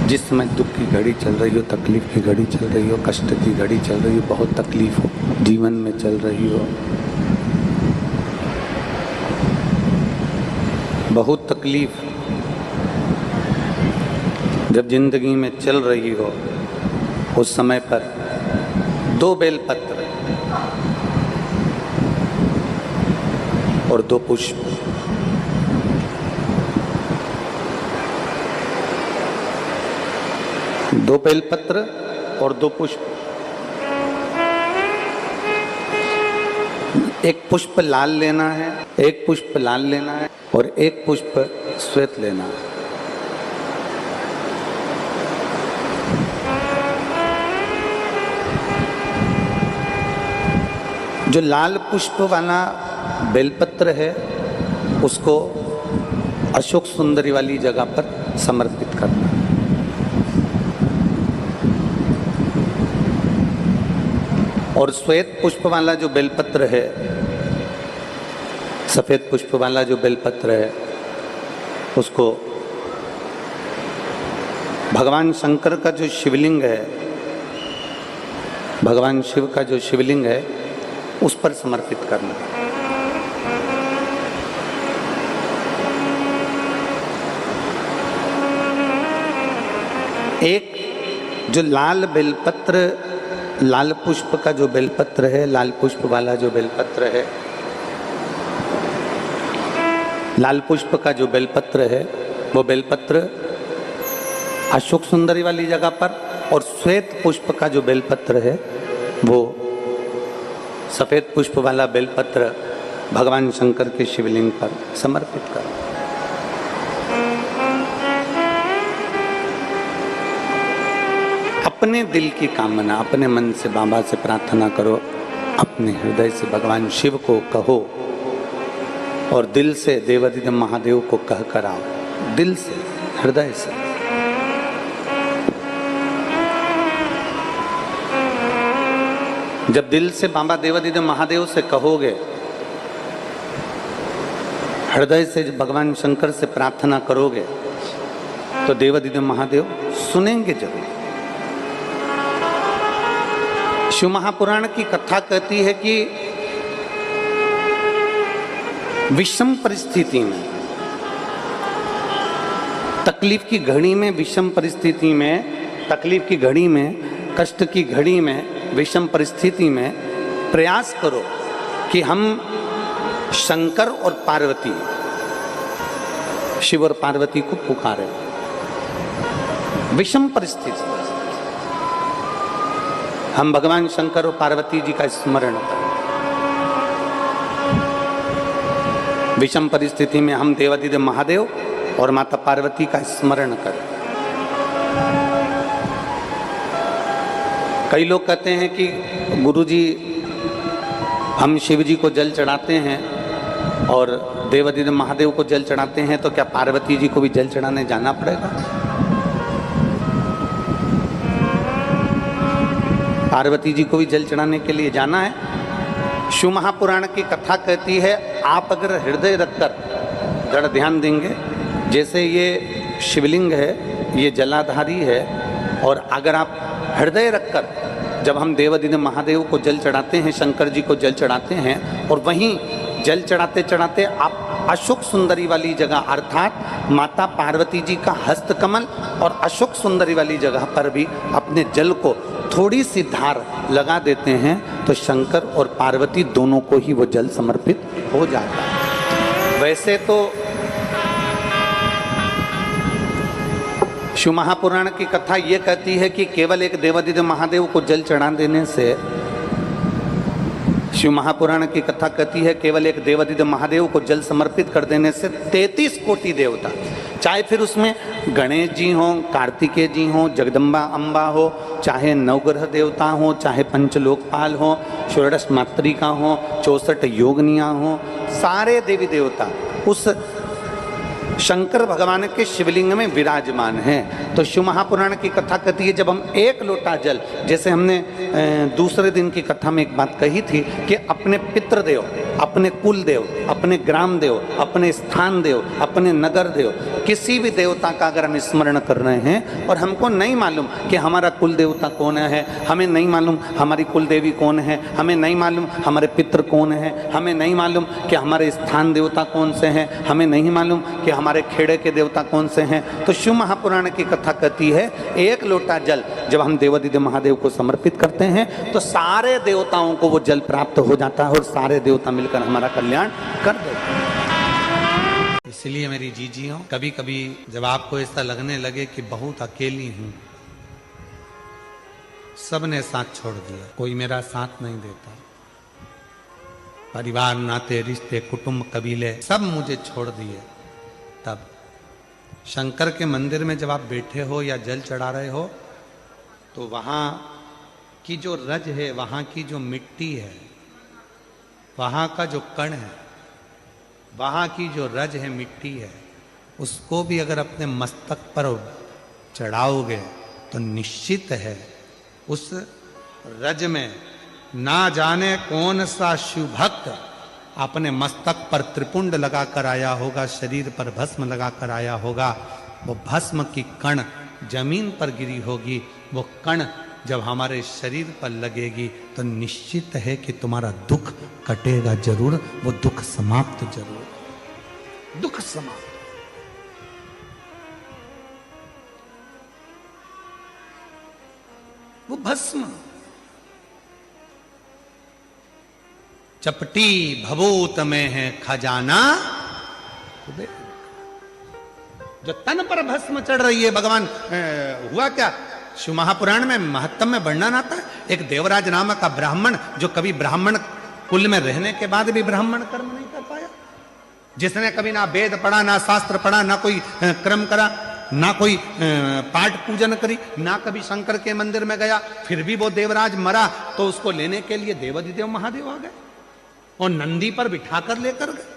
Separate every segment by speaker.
Speaker 1: जिस समय दुख की घड़ी चल रही हो, तकलीफ की घड़ी चल रही हो, कष्ट की घड़ी चल रही हो, बहुत तकलीफ हो जीवन में चल रही हो, बहुत तकलीफ जब जिंदगी में चल रही हो, उस समय पर 2 बेलपत्र और 2 पुष्प, दो बेलपत्र और 2 पुष्प, एक पुष्प लाल लेना है, एक पुष्प लाल लेना है और एक पुष्प श्वेत लेना है। जो लाल पुष्प वाला बेलपत्र है उसको अशोक सुंदरी वाली जगह पर समर्पित करना है। और श्वेत पुष्प वाला जो बेलपत्र है, सफेद पुष्प वाला जो बेलपत्र है, उसको भगवान शंकर का जो शिवलिंग है, भगवान शिव का जो शिवलिंग है उस पर समर्पित करना। एक जो लाल बेलपत्र, लाल पुष्प का जो बेलपत्र है, लाल पुष्प वाला जो बेलपत्र है, लाल पुष्प का जो बेलपत्र है वो बेलपत्र अशोक सुंदरी वाली जगह पर, और श्वेत पुष्प का जो बेलपत्र है वो सफेद पुष्प वाला बेलपत्र भगवान शंकर के शिवलिंग पर समर्पित कर। अपने दिल की कामना अपने मन से बाबा से प्रार्थना करो, अपने हृदय से भगवान शिव को कहो और दिल से देवाधिदेव महादेव को कह कर आओ, दिल से, हृदय से। जब दिल से बाबा देवाधिदेव महादेव से कहोगे, हृदय से भगवान शंकर से प्रार्थना करोगे, तो देवाधिदेव महादेव सुनेंगे जरूर। शिव महापुराण की कथा कहती है कि विषम परिस्थिति में, तकलीफ की घड़ी में, विषम परिस्थिति में, तकलीफ की घड़ी में, कष्ट की घड़ी में, विषम परिस्थिति में प्रयास करो कि हम शंकर और पार्वती, शिव और पार्वती को पुकारें। विषम परिस्थिति हम भगवान शंकर और पार्वती जी का स्मरण करें। विषम परिस्थिति में हम देवाधिदेव महादेव और माता पार्वती का स्मरण करें। कई लोग कहते हैं कि गुरुजी हम शिव जी को जल चढ़ाते हैं और देवाधिदेव महादेव को जल चढ़ाते हैं, तो क्या पार्वती जी को भी जल चढ़ाने जाना पड़ेगा? पार्वती जी को भी जल चढ़ाने के लिए जाना है। शिव महापुराण की कथा कहती है, आप अगर हृदय रखकर जड़ ध्यान देंगे, जैसे ये शिवलिंग है, ये जलाधारी है, और अगर आप हृदय रखकर, जब हम देवाधिदेव महादेव को जल चढ़ाते हैं, शंकर जी को जल चढ़ाते हैं, और वहीं जल चढ़ाते चढ़ाते आप अशोक सुंदरी वाली जगह अर्थात माता पार्वती जी का हस्तकमल और अशोक सुंदरी वाली जगह पर भी अपने जल को थोड़ी सी धार लगा देते हैं, तो शंकर और पार्वती दोनों को ही वो जल समर्पित हो जाता है। वैसे तो शिव महापुराण की कथा ये कहती है कि केवल एक देवाधिदेव महादेव को जल चढ़ा देने से, शिव महापुराण की कथा कहती है केवल एक देवाधिदेव महादेव को जल समर्पित कर देने से 33 कोटि देवता, चाहे फिर उसमें गणेश जी हों, कार्तिकेय जी हों, जगदम्बा अम्बा हो, चाहे नवग्रह देवता हों, चाहे पंचलोकपाल हों, षोडश मातृका हों, 64 योगनियाँ हों, सारे देवी देवता उस शंकर भगवान के शिवलिंग में विराजमान हैं। तो शिव महापुराण की कथा कहती है, जब हम एक लोटा जल, जैसे हमने दूसरे दिन की कथा में एक बात कही थी कि अपने पितृदेव, अपने कुल देव, अपने ग्राम देव, अपने स्थान देव, अपने नगर देव, किसी भी देवता का अगर हम स्मरण कर रहे हैं और हमको नहीं मालूम कि हमारा कुल देवता कौन है, हमें नहीं मालूम हमारी कुल देवी कौन है, हमें नहीं मालूम हमारे पितृ कौन है, हमें नहीं मालूम कि हमारे स्थान देवता कौन से हैं, हमें नहीं मालूम कि हमारे खेड़े के देवता कौन से हैं, तो शिव महापुराण की कथा कहती है एक लोटा जल जब हम देवादिदेव महादेव को समर्पित करते हैं तो सारे देवताओं को वो जल प्राप्त हो जाता है और सारे देवता मिलकर हमारा कल्याण कर देते हैं। इसलिए मेरी जीजियों, कभी कभी जब आपको ऐसा लगने लगे कि बहुत अकेली हूं, सबने साथ छोड़ दिया, कोई मेरा साथ नहीं देता, परिवार, नाते, रिश्ते, कुटुंब, कबीले सब मुझे छोड़ दिए, तब शंकर के मंदिर में जब आप बैठे हो या जल चढ़ा रहे हो तो वहां की जो रज है, वहां की जो मिट्टी है, वहां का जो कण है, वहां की जो रज है, मिट्टी है, उसको भी अगर अपने मस्तक पर चढ़ाओगे तो निश्चित है उस रज में ना जाने कौन सा शिव भक्त अपने मस्तक पर त्रिपुंड लगाकर आया होगा, शरीर पर भस्म लगाकर आया होगा, वो भस्म की कण जमीन पर गिरी होगी, वो कण जब हमारे शरीर पर लगेगी तो निश्चित है कि तुम्हारा दुख कटेगा जरूर, वो दुख समाप्त जरूर, दुख समाप्त। वो भस्म चपटी भभूत में है खजाना, जो तन पर भस्म चढ़ रही है। भगवान हुआ क्या, शिव महापुराण में महत्तम में वर्णन आता है, एक देवराज नामक का ब्राह्मण जो कभी ब्राह्मण कुल में रहने के बाद भी ब्राह्मण कर्म नहीं कर पाया, जिसने कभी ना वेद पढ़ा, ना शास्त्र पढ़ा, ना कोई क्रम करा, ना कोई पाठ पूजन करी, ना कभी शंकर के मंदिर में गया, फिर भी वो देवराज मरा तो उसको लेने के लिए देवादिदेव महादेव आ गए और नंदी पर बिठाकर लेकर गए।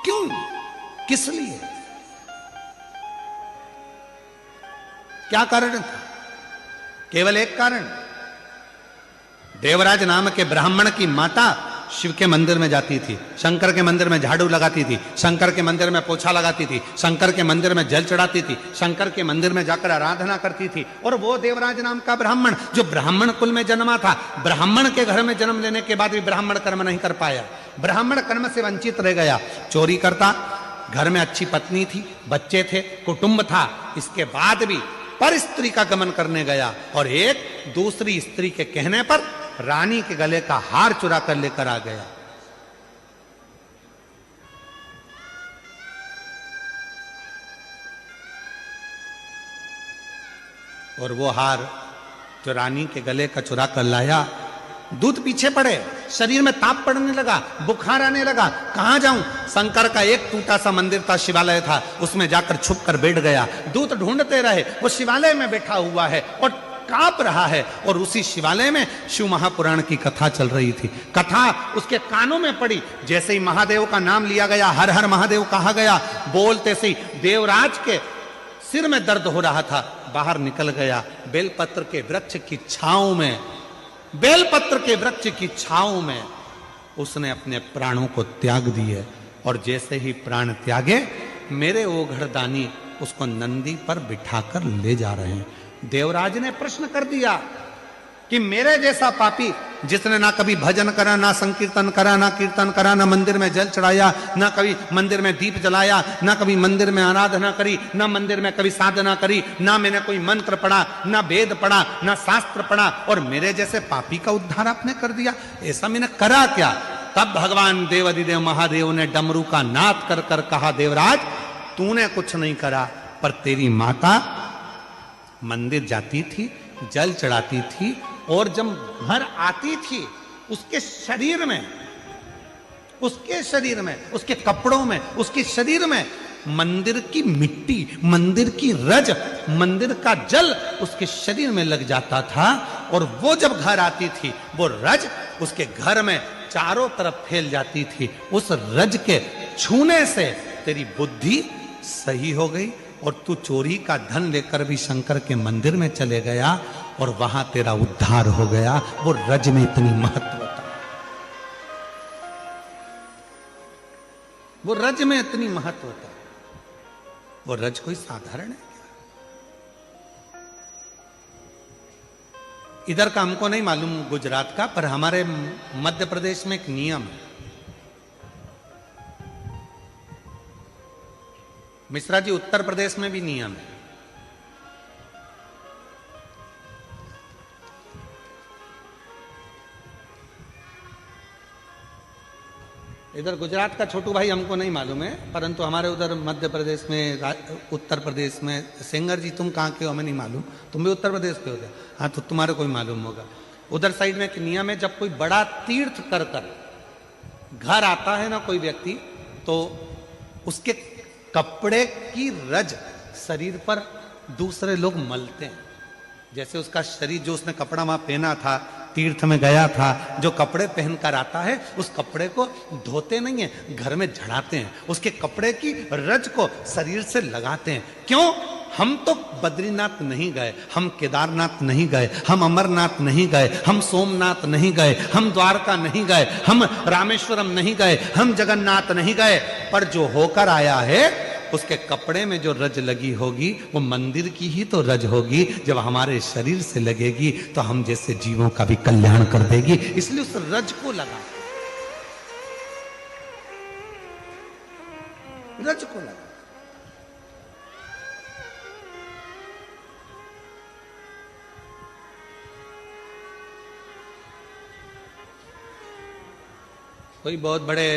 Speaker 1: क्यों, किस लिए, क्या कारण था? केवल एक कारण, देवराज नाम के ब्राह्मण की माता शिव के मंदिर में जाती थी, शंकर के मंदिर में झाड़ू लगाती थी, शंकर के मंदिर में पोछा लगाती थी, शंकर के मंदिर में जल चढ़ाती थी, शंकर के मंदिर में जाकर आराधना करती थी। और वो देवराज नाम का ब्राह्मण जो ब्राह्मण कुल में जन्मा था, ब्राह्मण के घर में जन्म लेने के बाद भी ब्राह्मण कर्म नहीं कर पाया, ब्राह्मण कर्म से वंचित रह गया, चोरी करता, घर में अच्छी पत्नी थी, बच्चे थे, कुटुंब था, इसके बाद भी पर स्त्री का गमन करने गया और एक दूसरी स्त्री के कहने पर रानी के गले का हार चुरा कर लेकर आ गया। और वो हार जो रानी के गले का चुरा कर लाया, दूध पीछे पड़े, शरीर में ताप पड़ने लगा, बुखार आने लगा, कहां जाऊं? शंकर का एक टूटा सा मंदिर था, शिवालय था, उसमें जाकर छुप कर बैठ गया। दूत ढूंढते रहे, वो शिवालय में बैठा हुआ है और कांप रहा है, और उसी शिवालय में शिव महापुराण की कथा चल रही थी। कथा उसके कानों में पड़ी, जैसे ही महादेव का नाम लिया गया, हर हर महादेव कहा गया, बोलते से देवराज के सिर में दर्द हो रहा था, बाहर निकल गया, बेलपत्र के वृक्ष की छांव में, बेलपत्र के वृक्ष की छांव में उसने अपने प्राणों को त्याग दिए। और जैसे ही प्राण त्यागे, मेरे ओघड़दानी उसको नंदी पर बिठाकर ले जा रहे हैं। देवराज ने प्रश्न कर दिया कि मेरे जैसा पापी, जिसने ना कभी भजन करा, ना संकीर्तन करा, ना कीर्तन करा, ना मंदिर में जल चढ़ाया, ना कभी मंदिर में दीप जलाया, ना कभी मंदिर में आराधना करी, ना मंदिर में कभी साधना करी, ना मैंने कोई मंत्र पढ़ा, ना वेद पढ़ा, ना शास्त्र पढ़ा, और मेरे जैसे पापी का उद्धार आपने कर दिया, ऐसा मैंने करा क्या? तब भगवान देवादिदेव महादेव ने डमरू का नाद कर कर कहा, देवराज तूने कुछ नहीं करा, पर तेरी माता मंदिर जाती थी, जल चढ़ाती थी, और जब घर आती थी उसके शरीर में, उसके कपड़ों में, उसके शरीर में मंदिर की मिट्टी, मंदिर की रज, मंदिर का जल उसके शरीर में लग जाता था। और वो जब घर आती थी, वो रज उसके घर में चारों तरफ फैल जाती थी। उस रज के छूने से तेरी बुद्धि सही हो गई और तू चोरी का धन लेकर भी शंकर के मंदिर में चले गया और वहां तेरा उद्धार हो गया। वो रज में इतनी महत्वता, वो रज में इतनी महत्वता। वो रज कोई साधारण है? इधर का हमको नहीं मालूम गुजरात का, पर हमारे मध्य प्रदेश में एक नियम है। मिश्रा जी, उत्तर प्रदेश में भी नियम है। इधर गुजरात का छोटू भाई हमको नहीं मालूम है, परंतु हमारे उधर मध्य प्रदेश में, उत्तर प्रदेश में, सेंगर जी तुम कहाँ के हो हमें नहीं मालूम, तुम भी उत्तर प्रदेश के हो गए, हाँ तो तुम्हारे कोई मालूम होगा। उधर साइड में एक नियम है, जब कोई बड़ा तीर्थ कर घर आता है ना कोई व्यक्ति, तो उसके कपड़े की रज शरीर पर दूसरे लोग मलते हैं। जैसे उसका शरीर, जो उसने कपड़ा वहां पहना था, तीर्थ में गया था, जो कपड़े पहनकर आता है उस कपड़े को धोते नहीं है, घर में झड़ाते हैं, उसके कपड़े की रज को शरीर से लगाते हैं। क्यों? हम तो बद्रीनाथ नहीं गए, हम केदारनाथ नहीं गए, हम अमरनाथ नहीं गए, हम सोमनाथ नहीं गए, हम द्वारका नहीं गए, हम रामेश्वरम नहीं गए, हम जगन्नाथ नहीं गए, पर जो होकर आया है उसके कपड़े में जो रज लगी होगी वो मंदिर की ही तो रज होगी। जब हमारे शरीर से लगेगी तो हम जैसे जीवों का भी कल्याण कर देगी। इसलिए उस रज को लगा, रज को लगा। कोई बहुत बड़े,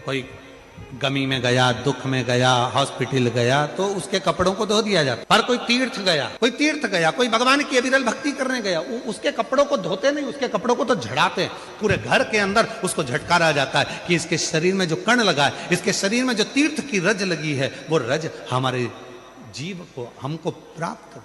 Speaker 1: कोई गमी में गया, दुख में गया, हॉस्पिटल गया, तो उसके कपड़ों को धो दिया जाता। पर कोई तीर्थ गया, कोई भगवान की अविरल भक्ति करने गया, उसके कपड़ों को धोते नहीं, उसके कपड़ों को तो झड़ाते हैं। पूरे घर के अंदर उसको झटकारा जाता है कि इसके शरीर में जो कण लगा है, इसके शरीर में जो तीर्थ की रज लगी है, वो रज हमारे जीव को, हमको प्राप्त हो।